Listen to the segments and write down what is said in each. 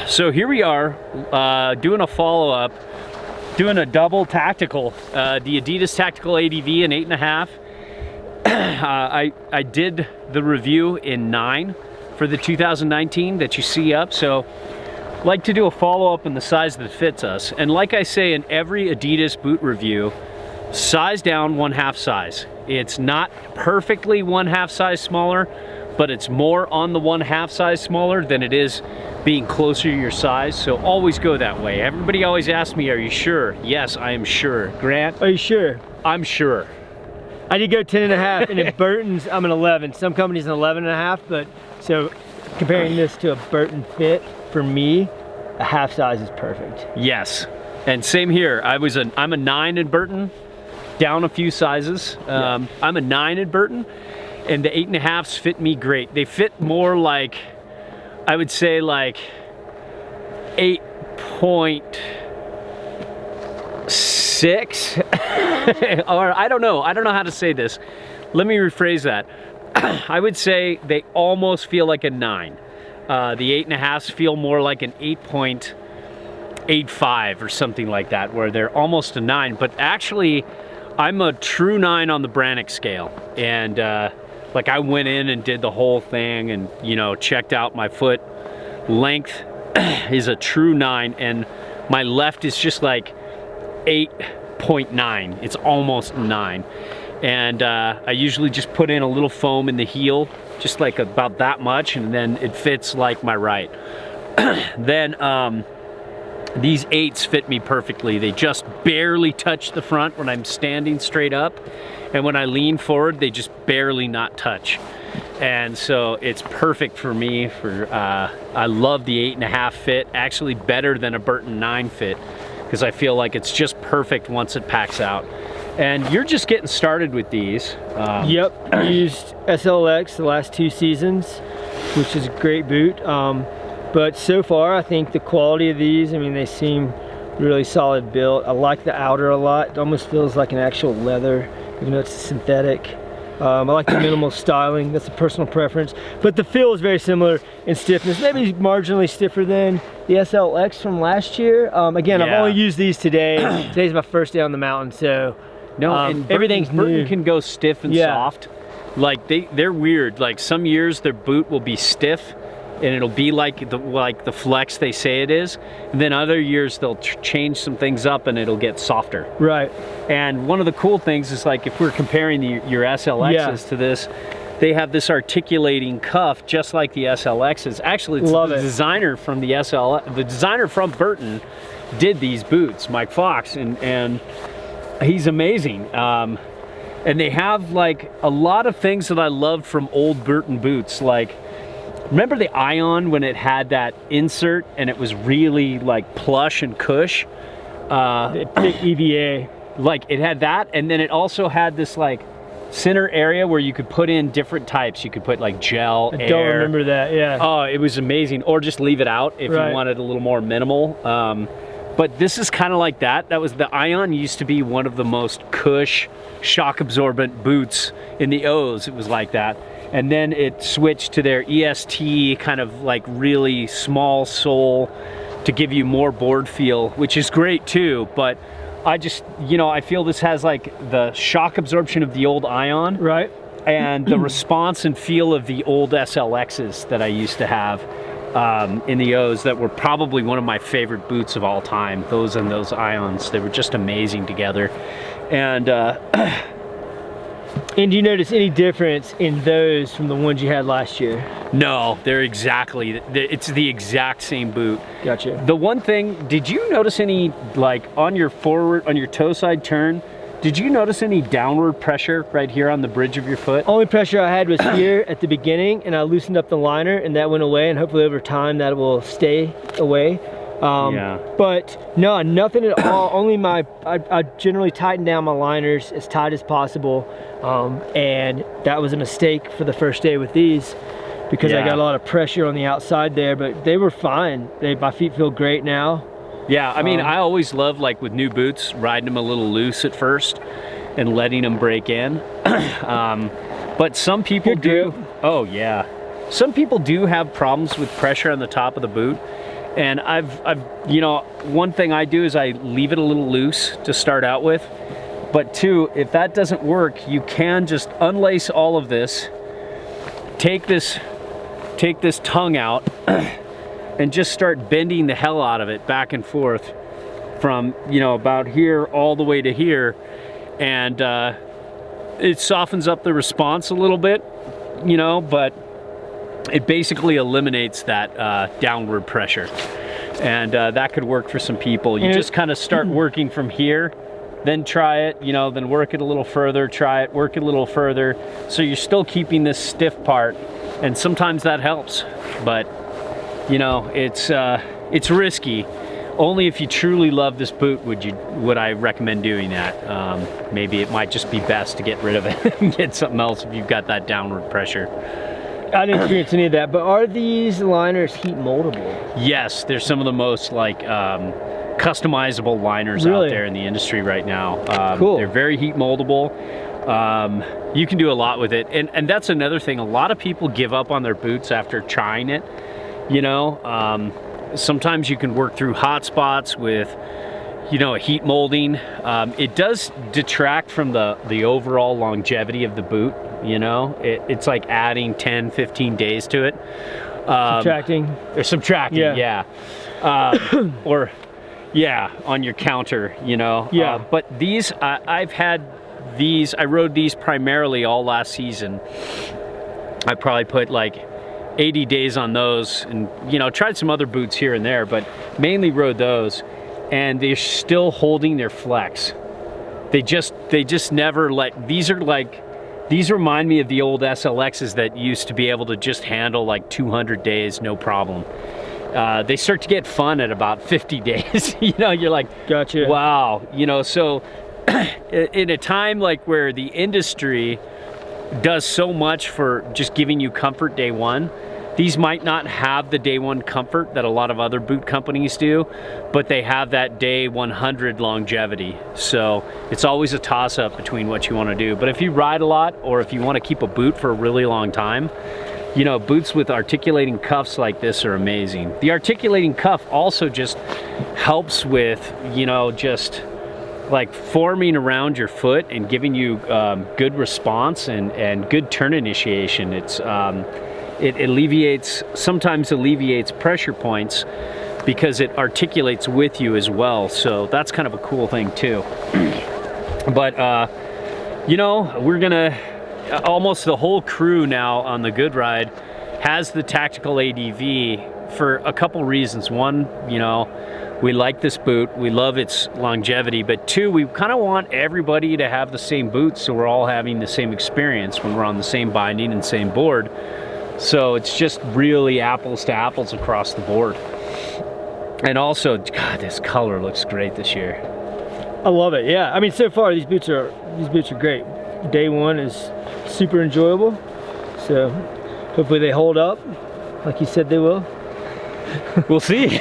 So here we are, doing a follow-up, doing a double tactical, the Adidas Tactical ADV in 8.5. I did the review in 9 for the 2019 that you see up, so like to do a follow-up in the size that fits us. And like I say in every Adidas boot review, size down 1/2 size. It's not perfectly 1/2 size smaller, but it's more on the 1/2 size smaller than it is being closer to your size. So always go that way. Everybody always asks me, are you sure? Yes, I am sure. Grant? Are you sure? I'm sure. I did go 10.5, and at Burton's, I'm an 11. Some companies an 11.5, but so comparing this to a Burton fit, for me, a half size is perfect. Yes, and same here. I'm a 9 in Burton, down a few sizes. I'm a 9 in Burton, and the 8.5s fit me great. They fit more like, I would say like 8.6, or I don't know how to say this. Let me rephrase that. I would say they almost feel like a 9. The 8.5s feel more like an 8.85 or something like that, where they're almost a 9, but actually I'm a true 9 on the Brannick scale. And like I went in and did the whole thing and, you know, checked out my foot length is a true 9, and my left is just like 8.9. It's almost 9. And I usually just put in a little foam in the heel, just like about that much, and then it fits like my right. Then these 8s fit me perfectly. They just barely touch the front when I'm standing straight up, and when I lean forward, they just barely not touch. And so it's perfect for me. I love the 8.5 fit, actually better than a Burton 9 fit, because I feel like it's just perfect once it packs out. And you're just getting started with these. Yep, I used SLX the last 2 seasons, which is a great boot. But so far, I think the quality of these, I mean, they seem really solid built. I like the outer a lot. It almost feels like an actual leather, even though it's synthetic. I like the minimal styling. That's a personal preference. But the feel is very similar in stiffness. Maybe marginally stiffer than the SLX from last year. Again, I've only used these today. Today's my first day on the mountain, so no, and everything's new. Burton can go stiff and soft. Like they're weird. Like some years their boot will be stiff and it'll be like the flex they say it is, and then other years they'll change some things up and it'll get softer. Right. And one of the cool things is, like, if we're comparing your SLXs to this, they have this articulating cuff just like the SLXs. Actually, it's the designer from the designer from Burton did these boots, Mike Fox, and he's amazing. And they have like a lot of things that I loved from old Burton boots. Like, remember the Ion when it had that insert and it was really like plush and cush? Thick EVA. Like it had that, and then it also had this like center area where you could put in different types. You could put like gel, I don't remember that, yeah. Oh, it was amazing. Or just leave it out if you wanted a little more minimal. But this is kind of like that. That was the Ion used to be one of the most cush, shock absorbent boots in the O's. It was like that. And then it switched to their EST, kind of like really small sole to give you more board feel, which is great too. But I just, you know, I feel this has like the shock absorption of the old Ion. Right. And the response and feel of the old SLXs that I used to have in the O's, that were probably one of my favorite boots of all time. Those and those Ions, they were just amazing together. And and do you notice any difference in those from the ones you had last year? No, it's the exact same boot. Gotcha. The one thing, did you notice any, like on your toe side turn, did you notice any downward pressure right here on the bridge of your foot? Only pressure I had was here at the beginning, and I loosened up the liner and that went away, and hopefully over time that will stay away. But no, nothing at all. Only I generally tighten down my liners as tight as possible, and that was a mistake for the first day with these, because I got a lot of pressure on the outside there, but they were fine. My feet feel great now. Yeah, I mean, I always love, like with new boots, riding them a little loose at first and letting them break in. But some people do. Oh yeah. some people do have problems with pressure on the top of the boot. And I've you know, one thing I do is I leave it a little loose to start out with. But two, if that doesn't work, you can just unlace all of this, take this tongue out, and just start bending the hell out of it back and forth from, you know, about here all the way to here. And it softens up the response a little bit, you know, but it basically eliminates that downward pressure. And that could work for some people. You just kind of start working from here, then try it, you know, then work it a little further, try it, work it a little further. So you're still keeping this stiff part, and sometimes that helps. But, you know, it's risky. Only if you truly love this boot would I recommend doing that. Maybe it might just be best to get rid of it and get something else if you've got that downward pressure. I didn't experience any of that, but are these liners heat moldable? Yes, they're some of the most like customizable liners out there in the industry right now. Cool. They're very heat moldable. You can do a lot with it, and that's another thing. A lot of people give up on their boots after trying it. You know, sometimes you can work through hot spots with, you know, a heat molding. It does detract from the overall longevity of the boot. You know, it's like adding 10, 15 days to it. Subtracting? Or subtracting, yeah. Or, yeah, on your counter, you know. Yeah. But these, I've had these, I rode these primarily all last season. I probably put like 80 days on those, and, you know, tried some other boots here and there, but mainly rode those. And they're still holding their flex. They just never let, these remind me of the old SLXs that used to be able to just handle like 200 days, no problem. They start to get fun at about 50 days. You know, you're like, gotcha. Wow. You know, so in a time like where the industry does so much for just giving you comfort day one, these might not have the day one comfort that a lot of other boot companies do, but they have that day 100 longevity. So it's always a toss-up between what you want to do. But if you ride a lot, or if you want to keep a boot for a really long time, you know, boots with articulating cuffs like this are amazing. The articulating cuff also just helps with, you know, just like forming around your foot and giving you good response and good turn initiation. It sometimes alleviates pressure points because it articulates with you as well. So that's kind of a cool thing too. But, you know, we're gonna, almost the whole crew now on the Good Ride has the tactical ADV for a couple reasons. One, you know, we like this boot, we love its longevity, but two, we kind of want everybody to have the same boots so we're all having the same experience when we're on the same binding and same board. So it's just really apples to apples across the board. And also, God, this color looks great this year. I love it. Yeah, I mean, so far these boots are great. Day one is super enjoyable. So hopefully they hold up, like you said they will. We'll see.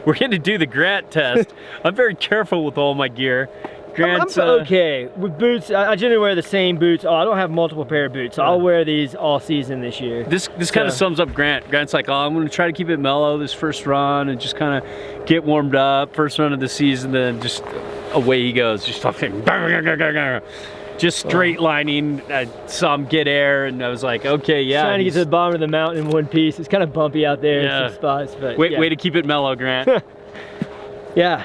We're going to do the Grant test. I'm very careful with all my gear. Grant's, I'm okay with boots. I generally wear the same boots. I don't have multiple pair of boots. So I'll wear these all season this year. This kind of sums up Grant. Grant's like, oh, I'm going to try to keep it mellow this first run and just kind of get warmed up. First run of the season, then just away he goes. Just fucking, just straight lining. I saw him get air, and I was like, okay, yeah. Trying to get to the bottom of the mountain in one piece. It's kind of bumpy out there in some spots, but way to keep it mellow, Grant. Yeah.